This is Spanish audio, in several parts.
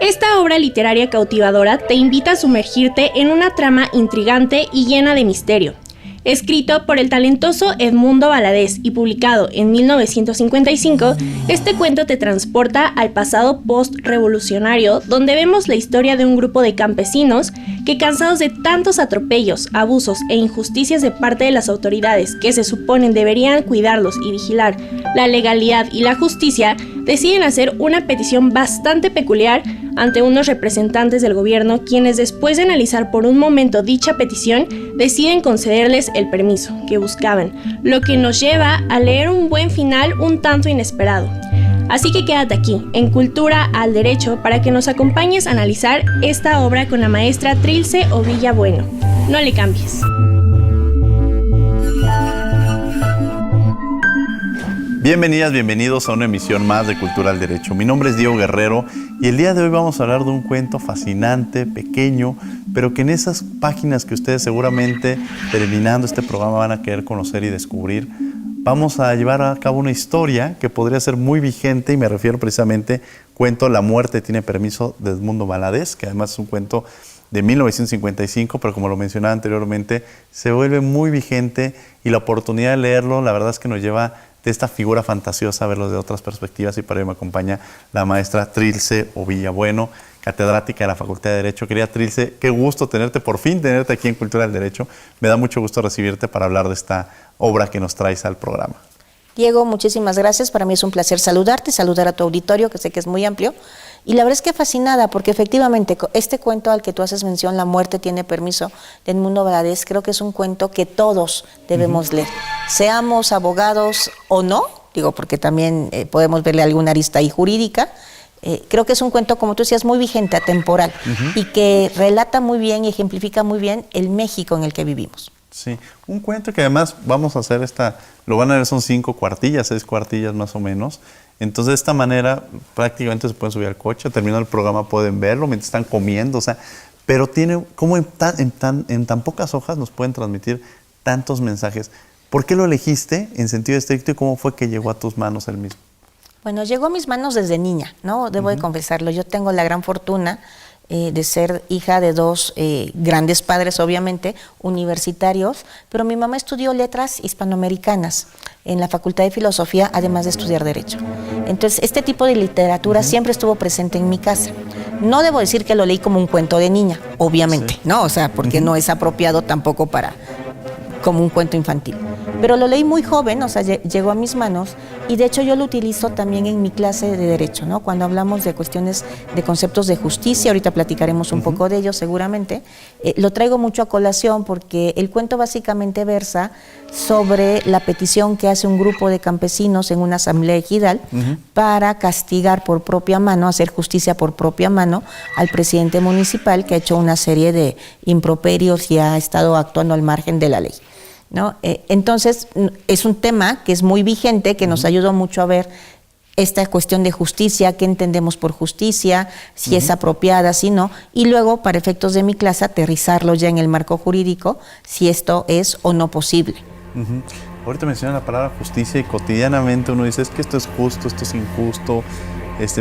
Esta obra literaria cautivadora te invita a sumergirte en una trama intrigante y llena de misterio. Escrito por el talentoso Edmundo Valadez y publicado en 1955, este cuento te transporta al pasado post-revolucionario, donde vemos la historia de un grupo de campesinos que, cansados de tantos atropellos, abusos e injusticias de parte de las autoridades que se suponen deberían cuidarlos y vigilar la legalidad y la justicia, deciden hacer una petición bastante peculiar ante unos representantes del gobierno, quienes, después de analizar por un momento dicha petición, deciden concederles el permiso que buscaban, lo que nos lleva a leer un buen final un tanto inesperado. Así que quédate aquí, en Cultura al Derecho, para que nos acompañes a analizar esta obra con la maestra Trilce Ovilla Bueno. No le cambies. Bienvenidas, bienvenidos a una emisión más de Cultura al Derecho. Mi nombre es Diego Guerrero y el día de hoy vamos a hablar de un cuento fascinante, pequeño, pero que en esas páginas que ustedes seguramente terminando este programa van a querer conocer y descubrir, vamos a llevar a cabo una historia que podría ser muy vigente, y me refiero precisamente cuento La muerte tiene permiso, de Edmundo Valadez, que además es un cuento de 1955, pero como lo mencionaba anteriormente, se vuelve muy vigente y la oportunidad de leerlo, la verdad es que nos lleva de esta figura fantasiosa a verlo de otras perspectivas, y para ello me acompaña la maestra Trilce Ovilla Bueno, catedrática de la Facultad de Derecho. Querida Trilce, qué gusto tenerte, por fin tenerte aquí en Cultura del Derecho. Me da mucho gusto recibirte para hablar de esta obra que nos traes al programa. Diego, muchísimas gracias. Para mí es un placer saludarte, saludar a tu auditorio, que sé que es muy amplio. Y la verdad es que fascinada, porque efectivamente este cuento al que tú haces mención, La muerte tiene permiso, de Edmundo Valadez, creo que es un cuento que todos debemos leer. Seamos abogados o no, digo, porque también podemos verle alguna arista ahí jurídica. Creo que es un cuento, como tú decías, muy vigente, atemporal, y que relata muy bien y ejemplifica muy bien el México en el que vivimos. Sí, un cuento que además vamos a hacer lo van a ver, son 5 cuartillas, 6 cuartillas más o menos. Entonces, de esta manera prácticamente se pueden subir al coche, terminando el programa pueden verlo mientras están comiendo, o sea, pero tiene, como en tan pocas hojas nos pueden transmitir tantos mensajes. ¿Por qué lo elegiste en sentido estricto y cómo fue que llegó a tus manos el mismo? Bueno, llegó a mis manos desde niña, ¿no? Debo de confesarlo. Yo tengo la gran fortuna de ser hija de 2 grandes padres, obviamente, universitarios, pero mi mamá estudió letras hispanoamericanas en la Facultad de Filosofía, además de estudiar Derecho. Entonces, este tipo de literatura siempre estuvo presente en mi casa. No debo decir que lo leí como un cuento de niña, obviamente, ¿no? O sea, porque no es apropiado tampoco como un cuento infantil. Pero lo leí muy joven, o sea, llegó a mis manos, y de hecho yo lo utilizo también en mi clase de Derecho, ¿no? Cuando hablamos de cuestiones de conceptos de justicia, ahorita platicaremos un poco de ello seguramente, lo traigo mucho a colación porque el cuento básicamente versa sobre la petición que hace un grupo de campesinos en una asamblea ejidal para castigar por propia mano, hacer justicia por propia mano al presidente municipal, que ha hecho una serie de improperios y ha estado actuando al margen de la ley, ¿no? Entonces, es un tema que es muy vigente, que nos ayudó mucho a ver esta cuestión de justicia, qué entendemos por justicia, si es apropiada, si no, y luego, para efectos de mi clase, aterrizarlo ya en el marco jurídico, si esto es o no posible. Ahorita mencionan la palabra justicia y cotidianamente uno dice, es que esto es justo, esto es injusto,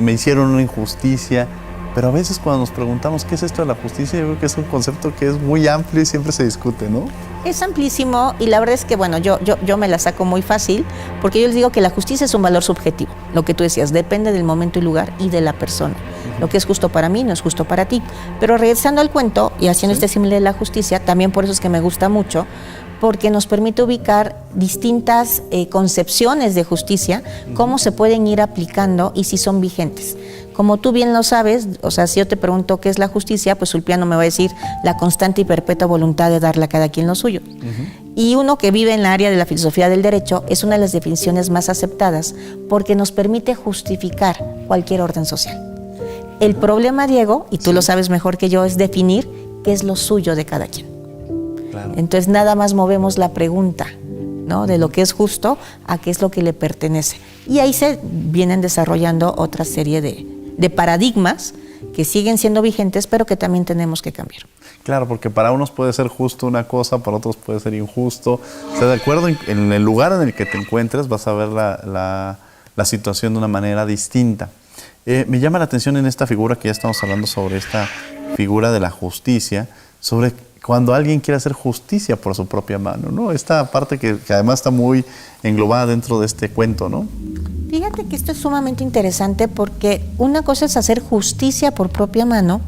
me hicieron una injusticia. Pero a veces cuando nos preguntamos qué es esto de la justicia, yo creo que es un concepto que es muy amplio y siempre se discute, ¿no? Es amplísimo, y la verdad es que, bueno, yo me la saco muy fácil, porque yo les digo que la justicia es un valor subjetivo. Lo que tú decías, depende del momento y lugar y de la persona. Lo que es justo para mí no es justo para ti. Pero regresando al cuento y haciendo este símil de la justicia, también por eso es que me gusta mucho, porque nos permite ubicar distintas concepciones de justicia, cómo se pueden ir aplicando y si son vigentes. Como tú bien lo sabes, o sea, si yo te pregunto qué es la justicia, pues Ulpiano me va a decir la constante y perpetua voluntad de darle a cada quien lo suyo. Y uno que vive en la área de la filosofía del derecho es una de las definiciones más aceptadas porque nos permite justificar cualquier orden social. El problema, Diego, y tú lo sabes mejor que yo, es definir qué es lo suyo de cada quien. Claro. Entonces nada más movemos la pregunta, ¿no? De lo que es justo a qué es lo que le pertenece. Y ahí se vienen desarrollando otra serie de paradigmas que siguen siendo vigentes, pero que también tenemos que cambiar. Claro, porque para unos puede ser justo una cosa, para otros puede ser injusto. O sea, de acuerdo en el lugar en el que te encuentres, vas a ver la situación de una manera distinta. Me llama la atención en esta figura que ya estamos hablando sobre esta figura de la justicia, sobre cuando alguien quiere hacer justicia por su propia mano, ¿no? Esta parte que además está muy englobada dentro de este cuento, ¿no? Fíjate que esto es sumamente interesante porque una cosa es hacer justicia por propia mano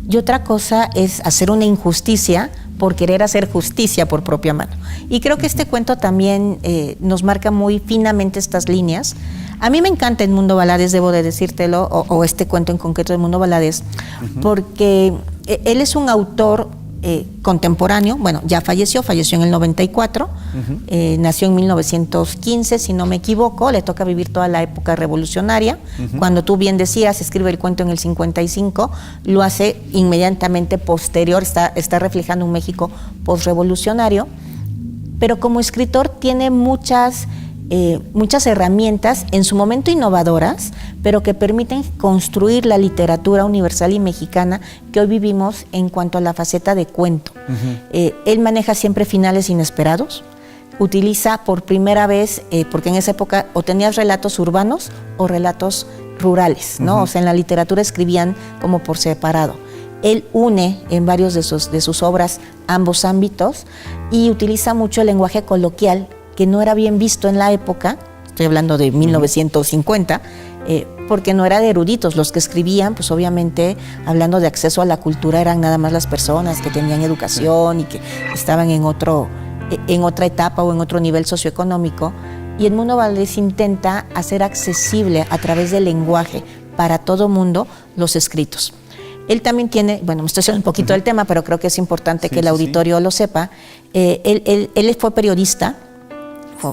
y otra cosa es hacer una injusticia por querer hacer justicia por propia mano. Y creo que este cuento también nos marca muy finamente estas líneas. A mí me encanta Edmundo Valadez, debo de decírtelo, o este cuento en concreto de Edmundo Valadez, porque él es un autor contemporáneo, bueno, ya falleció en el 94, nació en 1915, si no me equivoco, le toca vivir toda la época revolucionaria. Cuando tú bien decías, escribe el cuento en el 55, lo hace inmediatamente posterior, está reflejando un México postrevolucionario, pero como escritor tiene muchas herramientas, en su momento innovadoras, pero que permiten construir la literatura universal y mexicana que hoy vivimos en cuanto a la faceta de cuento. Él maneja siempre finales inesperados, utiliza por primera vez, porque en esa época o tenías relatos urbanos o relatos rurales, ¿no? O sea, en la literatura escribían como por separado. Él une en varios de sus obras ambos ámbitos y utiliza mucho el lenguaje coloquial, que no era bien visto en la época, estoy hablando de 1950, porque no era de eruditos los que escribían, pues obviamente hablando de acceso a la cultura eran nada más las personas que tenían educación y que estaban en otra etapa o en otro nivel socioeconómico, y Edmundo Valadez intenta hacer accesible a través del lenguaje para todo mundo los escritos. Él también tiene, bueno, me estoy haciendo un poquito del tema, pero creo que es importante que el auditorio lo sepa. Él fue periodista,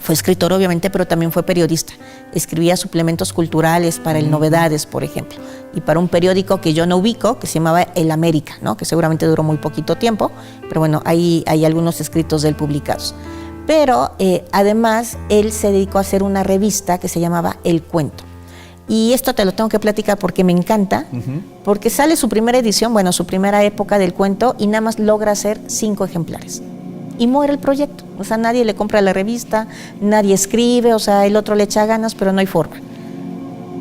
fue escritor obviamente, pero también fue periodista. Escribía suplementos culturales para el Novedades, por ejemplo, y para un periódico que yo no ubico, que se llamaba El América, ¿no? Que seguramente duró muy poquito tiempo, pero bueno, hay algunos escritos de él publicados. Pero además, él se dedicó a hacer una revista que se llamaba El Cuento. Y esto te lo tengo que platicar porque me encanta, porque sale su primera edición, bueno, su primera época del cuento, y nada más logra hacer 5 ejemplares. Y muere el proyecto, o sea, nadie le compra la revista, nadie escribe, o sea, el otro le echa ganas, pero no hay forma.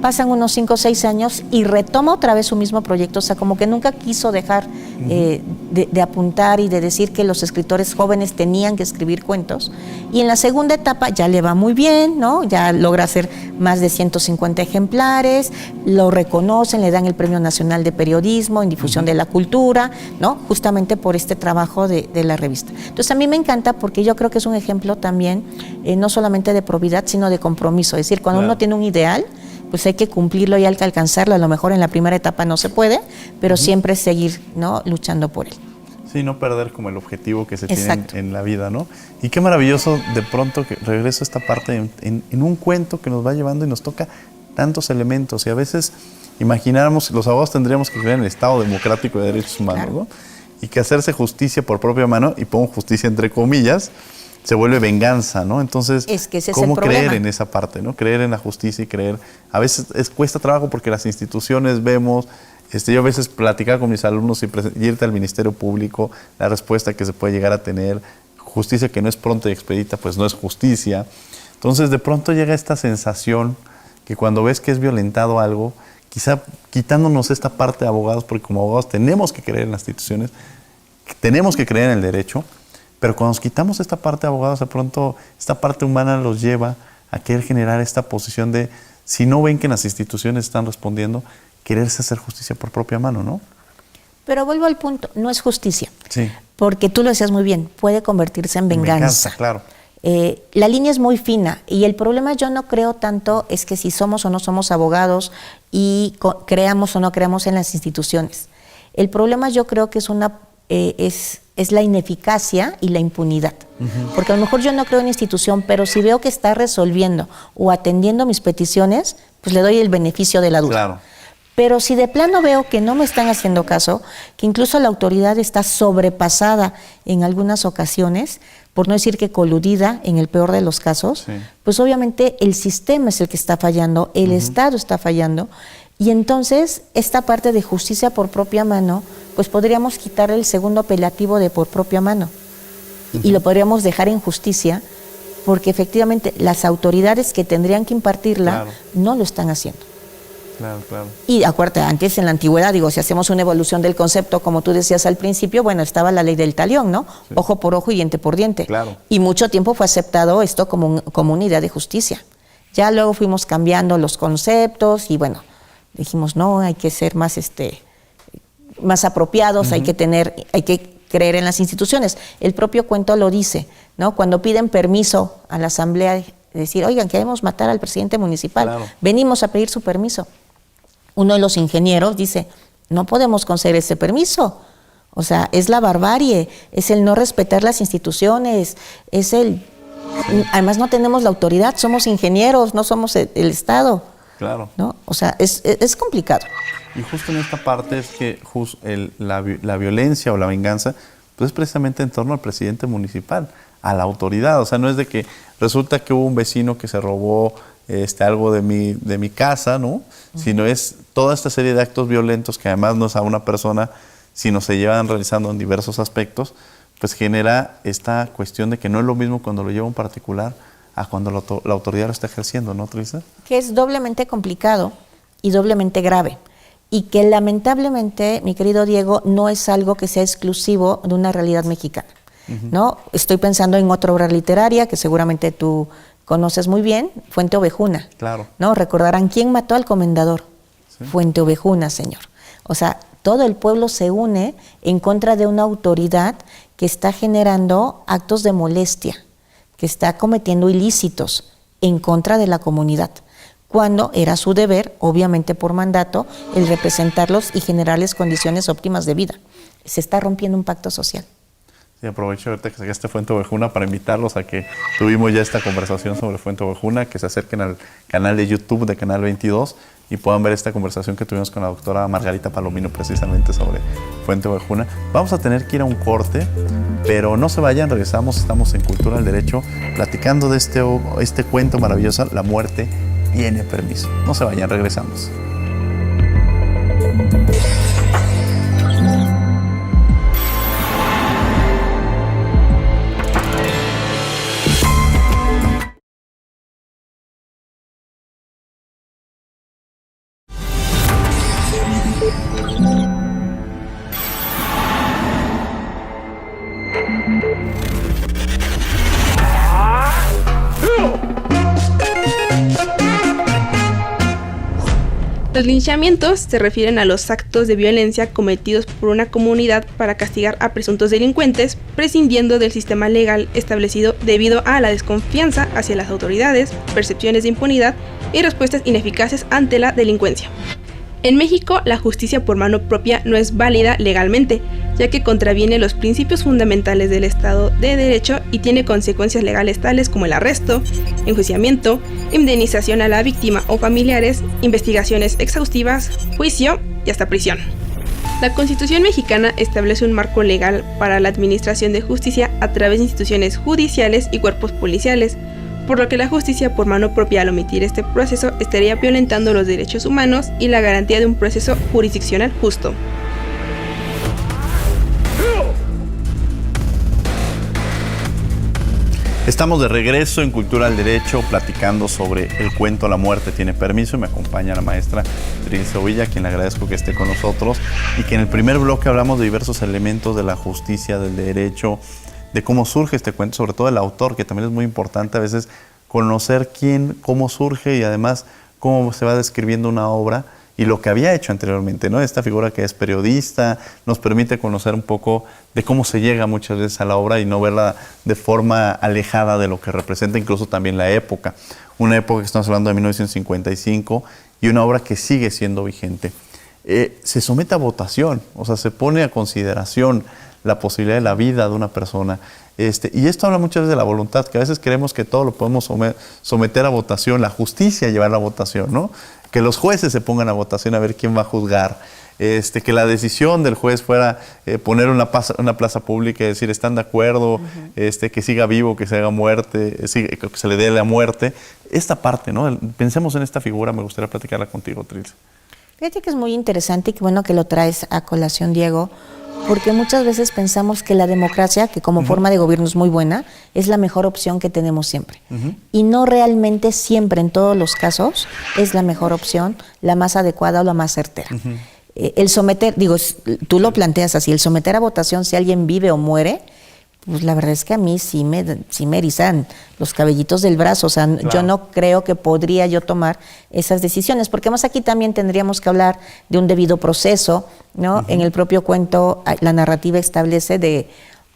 Pasan unos 5 o 6 años y retoma otra vez su mismo proyecto, o sea, como que nunca quiso dejar de apuntar y de decir que los escritores jóvenes tenían que escribir cuentos. Y en la segunda etapa ya le va muy bien, ¿no? Ya logra hacer más de 150 ejemplares, lo reconocen, le dan el Premio Nacional de Periodismo en Difusión de la Cultura, ¿no? Justamente por este trabajo de la revista. Entonces a mí me encanta porque yo creo que es un ejemplo también, no solamente de probidad, sino de compromiso. Es decir, cuando uno tiene un ideal, pues hay que cumplirlo y hay que alcanzarlo. A lo mejor en la primera etapa no se puede, pero siempre seguir, ¿no?, luchando por él. Sí, no perder como el objetivo que se tiene en la vida, ¿no? Y qué maravilloso de pronto que regreso a esta parte en un cuento que nos va llevando y nos toca tantos elementos. Y a veces imagináramos, los abogados tendríamos que creer en el Estado democrático de derechos humanos, ¿no? Y que hacerse justicia por propia mano, y pongo justicia entre comillas, se vuelve venganza, ¿no? Entonces, es que ese ¿cómo es el creer problema en esa parte, ¿no? Creer en la justicia y creer. A veces cuesta trabajo porque las instituciones vemos, yo a veces platicaba con mis alumnos y irte al Ministerio Público, la respuesta que se puede llegar a tener, justicia que no es pronta y expedita, pues no es justicia. Entonces, de pronto llega esta sensación que cuando ves que es violentado algo, quizá quitándonos esta parte de abogados, porque como abogados tenemos que creer en las instituciones, tenemos que creer en el derecho, pero cuando nos quitamos esta parte de abogados, de pronto esta parte humana los lleva a querer generar esta posición de, si no ven que las instituciones están respondiendo, quererse hacer justicia por propia mano, ¿no? Pero vuelvo al punto, no es justicia. Sí. Porque tú lo decías muy bien, puede convertirse en venganza. Claro. La línea es muy fina y el problema yo no creo tanto es que si somos o no somos abogados y creamos o no creamos en las instituciones. El problema yo creo que es la ineficacia y la impunidad. Porque a lo mejor yo no creo en institución, pero si veo que está resolviendo o atendiendo mis peticiones, pues le doy el beneficio de la duda. Claro. Pero si de plano veo que no me están haciendo caso, que incluso la autoridad está sobrepasada en algunas ocasiones, por no decir que coludida en el peor de los casos, pues obviamente el sistema es el que está fallando, el Estado está fallando, y entonces esta parte de justicia por propia mano, pues podríamos quitar el segundo apelativo de por propia mano y lo podríamos dejar en justicia, porque efectivamente las autoridades que tendrían que impartirla no lo están haciendo. Claro, claro. Y acuérdate, antes en la antigüedad, digo, si hacemos una evolución del concepto, como tú decías al principio, bueno, estaba la ley del talión, ¿no? Sí. Ojo por ojo y diente por diente. Claro. Y mucho tiempo fue aceptado esto como una idea de justicia. Ya luego fuimos cambiando los conceptos y bueno, dijimos, no, hay que ser más, más apropiados, hay que creer en las instituciones. El propio cuento lo dice, ¿no? Cuando piden permiso a la asamblea, decir, oigan, queremos matar al presidente municipal, claro, venimos a pedir su permiso. Uno de los ingenieros dice, no podemos conceder ese permiso. O sea, es la barbarie, es el no respetar las instituciones, es el... Además no tenemos la autoridad, somos ingenieros, no somos el Estado. Claro. ¿No? O sea, es complicado. Y justo en esta parte es que la violencia o la venganza, pues es precisamente en torno al presidente municipal, a la autoridad. O sea, no es de que resulta que hubo un vecino que se robó algo de mi casa, ¿no? Sino es toda esta serie de actos violentos que además no es a una persona, sino se llevan realizando en diversos aspectos, pues genera esta cuestión de que no es lo mismo cuando lo lleva un particular a cuando la autoridad lo está ejerciendo, ¿no, Teresa? Que es doblemente complicado y doblemente grave. Y que lamentablemente, mi querido Diego, no es algo que sea exclusivo de una realidad mexicana, ¿no? Estoy pensando en otra obra literaria que seguramente tú conoces muy bien, Fuente Ovejuna. Claro. ¿No? Recordarán quién mató al comendador. Sí. Fuente Ovejuna, señor. O sea, todo el pueblo se une en contra de una autoridad que está generando actos de molestia, que está cometiendo ilícitos en contra de la comunidad, cuando era su deber, obviamente por mandato, el representarlos y generarles condiciones óptimas de vida. Se está rompiendo un pacto social. Sí, aprovecho ahorita que sacaste Fuente Ovejuna para invitarlos a que tuvimos ya esta conversación sobre Fuente Ovejuna, que se acerquen al canal de YouTube de Canal 22 y puedan ver esta conversación que tuvimos con la doctora Margarita Palomino precisamente sobre Fuente Ovejuna. Vamos a tener que ir a un corte, pero no se vayan, regresamos, estamos en Cultura del Derecho, platicando de este cuento maravilloso, La muerte tiene permiso. No se vayan, regresamos. Los linchamientos se refieren a los actos de violencia cometidos por una comunidad para castigar a presuntos delincuentes, prescindiendo del sistema legal establecido debido a la desconfianza hacia las autoridades, percepciones de impunidad y respuestas ineficaces ante la delincuencia. En México, la justicia por mano propia no es válida legalmente, ya que contraviene los principios fundamentales del Estado de Derecho y tiene consecuencias legales tales como el arresto, enjuiciamiento, indemnización a la víctima o familiares, investigaciones exhaustivas, juicio y hasta prisión. La Constitución mexicana establece un marco legal para la administración de justicia a través de instituciones judiciales y cuerpos policiales, por lo que la justicia por mano propia al omitir este proceso estaría violentando los derechos humanos y la garantía de un proceso jurisdiccional justo. Estamos de regreso en Cultura del Derecho platicando sobre el cuento La muerte tiene permiso y me acompaña la maestra Trilce Ovilla, a quien le agradezco que esté con nosotros y que en el primer bloque hablamos de diversos elementos de la justicia, del derecho, de cómo surge este cuento, sobre todo el autor, que también es muy importante a veces conocer cómo surge y además cómo se va describiendo una obra y lo que había hecho anteriormente, ¿no? Esta figura que es periodista nos permite conocer un poco de cómo se llega muchas veces a la obra y no verla de forma alejada de lo que representa incluso también la época. Una época que estamos hablando de 1955 y una obra que sigue siendo vigente. Se somete a votación, o sea, se pone a consideración la posibilidad de la vida de una persona. Y esto habla muchas veces de la voluntad, que a veces creemos que todo lo podemos someter a votación, la justicia llevar a votación, ¿no? Que los jueces se pongan a votación a ver quién va a juzgar, que la decisión del juez fuera poner una plaza pública y decir están de acuerdo, que siga vivo, que se haga muerte, que se le dé la muerte. Esta parte, ¿no? Pensemos en esta figura, me gustaría platicarla contigo, Trilce. Fíjate que es muy interesante y que bueno que lo traes a colación, Diego, porque muchas veces pensamos que la democracia, que como forma de gobierno es muy buena, es la mejor opción que tenemos siempre. Y no realmente siempre, en todos los casos, es la mejor opción, la más adecuada o la más certera. El someter, digo, tú lo planteas así, el someter a votación si alguien vive o muere, pues la verdad es que a mí sí me erizan los cabellitos del brazo. O sea, claro, yo no creo que podría yo tomar esas decisiones, porque más aquí también tendríamos que hablar de un debido proceso, ¿no? En el propio cuento la narrativa establece de,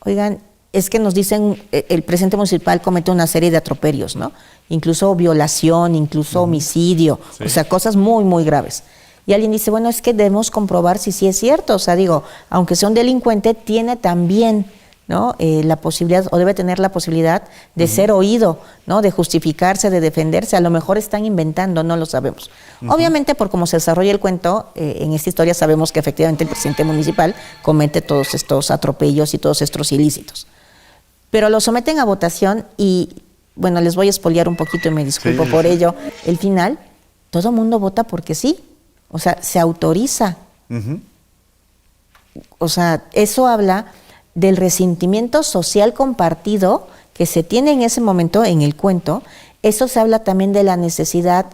oigan, es que nos dicen, el presidente municipal comete una serie de atropellos, ¿no? Incluso violación, incluso homicidio, o sea, cosas muy, muy graves. Y alguien dice, bueno, es que debemos comprobar si sí es cierto. O sea, digo, aunque sea un delincuente, tiene también, ¿no? La posibilidad, o debe tener la posibilidad de ser oído, ¿no? De justificarse, de defenderse. A lo mejor están inventando, no lo sabemos. Obviamente, por cómo se desarrolla el cuento, en esta historia sabemos que efectivamente el presidente municipal comete todos estos atropellos y todos estos ilícitos. Pero lo someten a votación y, bueno, les voy a espolear un poquito y me disculpo por ello. El final, todo mundo vota porque sí. O sea, se autoriza. O sea, eso habla del resentimiento social compartido que se tiene en ese momento en el cuento. Eso se habla también de la necesidad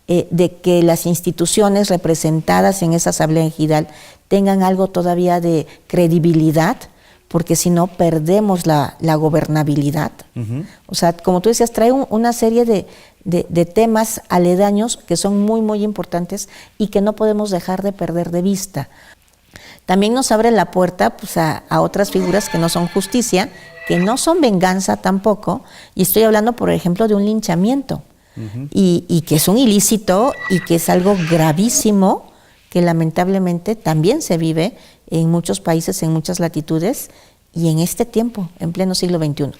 de que las instituciones representadas en esa asamblea ejidal tengan algo todavía de credibilidad, porque si no perdemos la gobernabilidad. O sea, como tú decías, trae una serie de temas aledaños que son muy, muy importantes y que no podemos dejar de perder de vista. También nos abre la puerta pues, a otras figuras que no son justicia, que no son venganza tampoco, y estoy hablando, por ejemplo, de un linchamiento, y que es un ilícito y que es algo gravísimo, que lamentablemente también se vive en muchos países, en muchas latitudes, y en este tiempo, en pleno siglo XXI.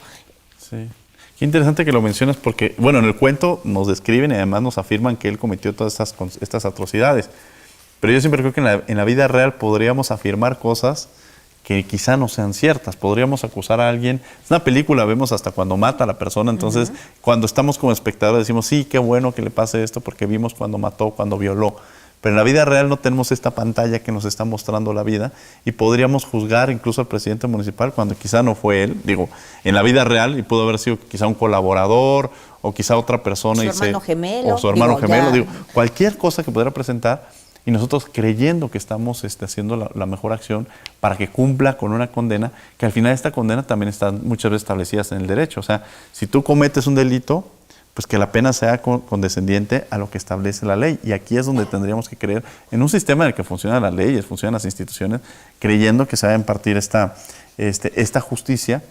Sí. Qué interesante que lo mencionas porque, bueno, en el cuento nos describen y además nos afirman que él cometió todas estas atrocidades. Pero yo siempre creo que en la vida real podríamos afirmar cosas que quizá no sean ciertas. Podríamos acusar a alguien. Es una película, vemos hasta cuando mata a la persona. Entonces, cuando estamos como espectadores decimos, sí, qué bueno que le pase esto porque vimos cuando mató, cuando violó. Pero en la vida real no tenemos esta pantalla que nos está mostrando la vida y podríamos juzgar incluso al presidente municipal cuando quizá no fue él, digo, en la vida real, y pudo haber sido quizá un colaborador o quizá otra persona. Su hermano gemelo. O su hermano gemelo, cualquier cosa que pudiera presentar y nosotros creyendo que estamos haciendo la mejor acción para que cumpla con una condena, que al final esta condena también está muchas veces establecida en el derecho. O sea, si tú cometes un delito, pues que la pena sea condescendiente a lo que establece la ley. Y aquí es donde tendríamos que creer en un sistema en el que funcionan las leyes, funcionan las instituciones, creyendo que se va a impartir esta justicia,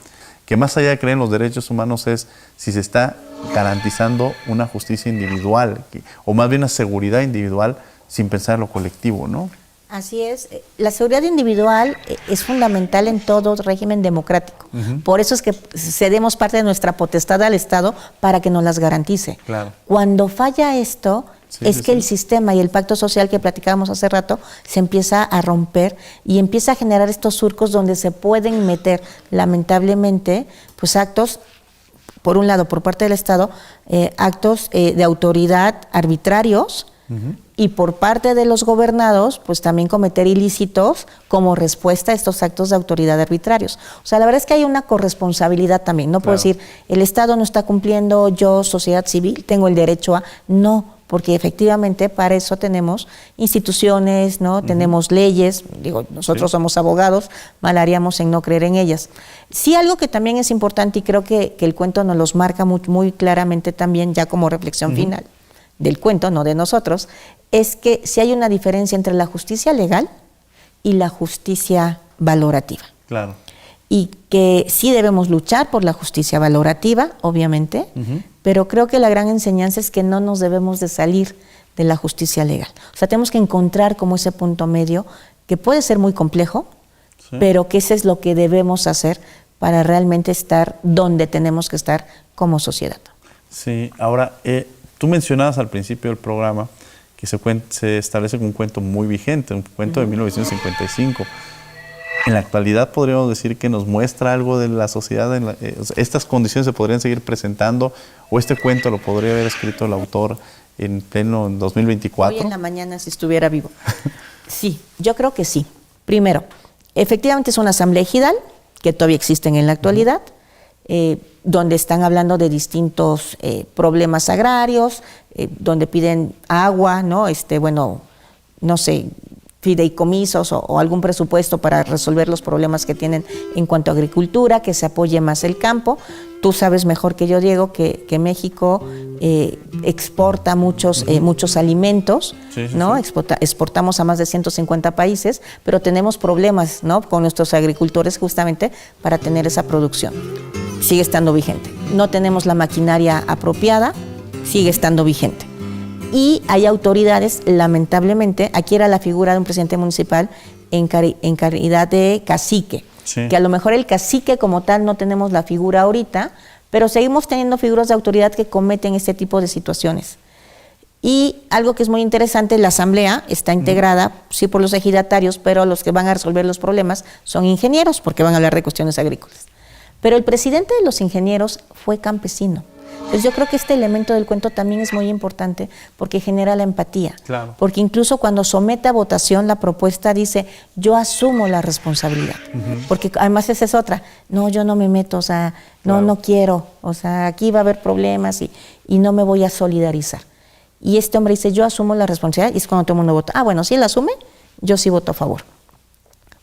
que más allá de creer en los derechos humanos es si se está garantizando una justicia individual, o más bien una seguridad individual sin pensar en lo colectivo, ¿no? Así es. La seguridad individual es fundamental en todo régimen democrático. Por eso es que cedemos parte de nuestra potestad al Estado para que nos las garantice. Claro. Cuando falla esto, el sistema y el pacto social que platicábamos hace rato se empieza a romper y empieza a generar estos surcos donde se pueden meter, lamentablemente, pues actos, por un lado, por parte del Estado, actos de autoridad arbitrarios, y por parte de los gobernados, pues también cometer ilícitos como respuesta a estos actos de autoridad arbitrarios. O sea, la verdad es que hay una corresponsabilidad también. No puedo decir, el Estado no está cumpliendo, yo, sociedad civil, tengo el derecho a... No, porque efectivamente para eso tenemos instituciones, ¿no? Tenemos leyes, digo, nosotros somos abogados, mal haríamos en no creer en ellas. Sí, algo que también es importante y creo que el cuento nos los marca muy, muy claramente también ya como reflexión final del cuento, no de nosotros, es que si hay una diferencia entre la justicia legal y la justicia valorativa. Claro. Y que sí debemos luchar por la justicia valorativa, obviamente, pero creo que la gran enseñanza es que no nos debemos de salir de la justicia legal. O sea, tenemos que encontrar como ese punto medio que puede ser muy complejo, pero que eso es lo que debemos hacer para realmente estar donde tenemos que estar como sociedad. Sí, ahora... Tú mencionabas al principio del programa que se establece como un cuento muy vigente, un cuento de 1955. En la actualidad podríamos decir que nos muestra algo de la sociedad, estas condiciones se podrían seguir presentando, o este cuento lo podría haber escrito el autor en pleno 2024. Hoy en la mañana si estuviera vivo. Sí, yo creo que sí. Primero, efectivamente es una asamblea ejidal, que todavía existen en la actualidad, donde están hablando de distintos problemas agrarios, donde piden agua, ¿no? No sé, fideicomisos o algún presupuesto para resolver los problemas que tienen en cuanto a agricultura, que se apoye más el campo. Tú sabes mejor que yo, Diego, que México exporta muchos alimentos, sí, sí, ¿no? Sí. Exportamos a más de 150 países, pero tenemos problemas, ¿no?, con nuestros agricultores justamente para tener esa producción. Sigue estando vigente. No tenemos la maquinaria apropiada, sigue estando vigente. Y hay autoridades, lamentablemente, aquí era la figura de un presidente municipal en calidad de cacique, sí, que a lo mejor el cacique como tal no tenemos la figura ahorita, pero seguimos teniendo figuras de autoridad que cometen este tipo de situaciones. Y algo que es muy interesante, la asamblea está integrada, sí, por los ejidatarios, pero los que van a resolver los problemas son ingenieros, porque van a hablar de cuestiones agrícolas. Pero el presidente de los ingenieros fue campesino. Entonces yo creo que este elemento del cuento también es muy importante porque genera la empatía. Claro. Porque incluso cuando somete a votación la propuesta dice, yo asumo la responsabilidad. Porque además esa es otra. No, yo no me meto, o sea, no, claro, no quiero. O sea, aquí va a haber problemas y no me voy a solidarizar. Y este hombre dice, yo asumo la responsabilidad, y es cuando todo el mundo vota. Ah, bueno, si él asume, yo sí voto a favor.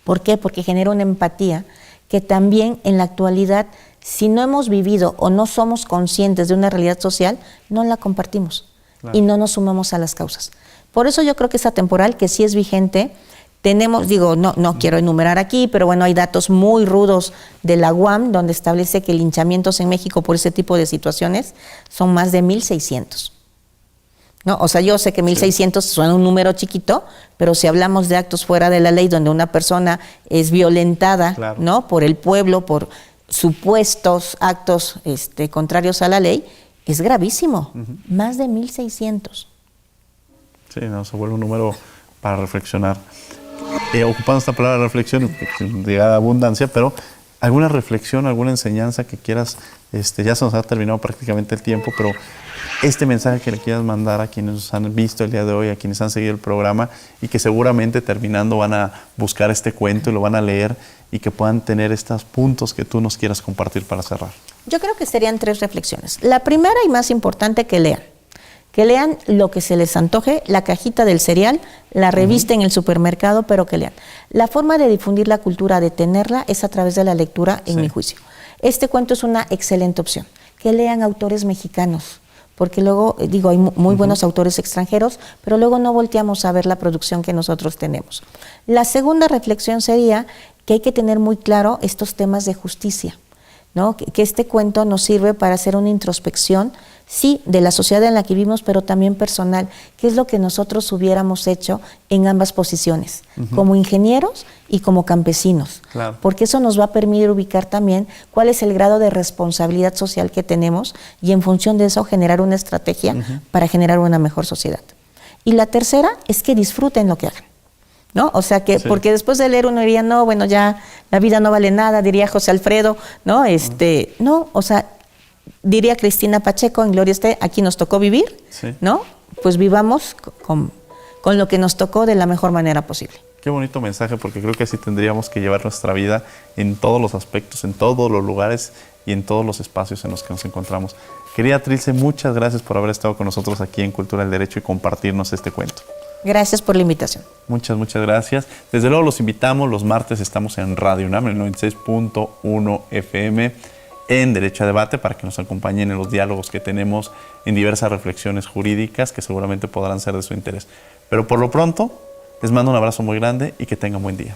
¿Por qué? Porque genera una empatía que también en la actualidad, si no hemos vivido o no somos conscientes de una realidad social, no la compartimos, claro, y no nos sumamos a las causas. Por eso yo creo que esa temporal, que sí es vigente, tenemos, digo, no quiero enumerar aquí, pero bueno, hay datos muy rudos de la UAM, donde establece que linchamientos en México por ese tipo de situaciones son más de 1,600. ¿No? O sea, yo sé que 1,600 suena un número chiquito, pero si hablamos de actos fuera de la ley donde una persona es violentada, claro, ¿no?, por el pueblo, por supuestos actos contrarios a la ley, es gravísimo. Más de 1,600. Sí, no, se vuelve un número para reflexionar. Ocupando esta palabra reflexión, llegada a abundancia, pero ¿alguna reflexión, alguna enseñanza que quieras? Ya se nos ha terminado prácticamente el tiempo, pero este mensaje que le quieras mandar a quienes nos han visto el día de hoy, a quienes han seguido el programa y que seguramente terminando van a buscar este cuento y lo van a leer y que puedan tener estos puntos que tú nos quieras compartir para cerrar. Yo creo que serían 3 reflexiones. La primera y más importante, que lean lo que se les antoje, la cajita del cereal, la revista en el supermercado, pero que lean. La forma de difundir la cultura, de tenerla, es a través de la lectura, en mi juicio. Este cuento es una excelente opción. Que lean autores mexicanos, porque luego, digo, hay muy buenos autores extranjeros, pero luego no volteamos a ver la producción que nosotros tenemos. La segunda reflexión sería que hay que tener muy claro estos temas de justicia, ¿no? Que este cuento nos sirve para hacer una introspección, sí, de la sociedad en la que vivimos, pero también personal. ¿Qué es lo que nosotros hubiéramos hecho en ambas posiciones, como ingenieros y como campesinos? Claro. Porque eso nos va a permitir ubicar también cuál es el grado de responsabilidad social que tenemos y en función de eso generar una estrategia para generar una mejor sociedad. Y la tercera es que disfruten lo que hagan, ¿no? O sea que, sí, porque después de leer uno diría, no, bueno, ya la vida no vale nada, diría José Alfredo, ¿no? No, o sea, diría Cristina Pacheco, en Gloria esté, aquí nos tocó vivir, sí, ¿no? Pues vivamos con lo que nos tocó de la mejor manera posible. Qué bonito mensaje, porque creo que así tendríamos que llevar nuestra vida en todos los aspectos, en todos los lugares y en todos los espacios en los que nos encontramos. Querida Trilce, muchas gracias por haber estado con nosotros aquí en Cultura del Derecho y compartirnos este cuento. Gracias por la invitación. Muchas gracias. Desde luego los invitamos, los martes estamos en Radio UNAM, en 96.1 FM, en Derecho a Debate, para que nos acompañen en los diálogos que tenemos en diversas reflexiones jurídicas que seguramente podrán ser de su interés. Pero por lo pronto, les mando un abrazo muy grande y que tengan buen día.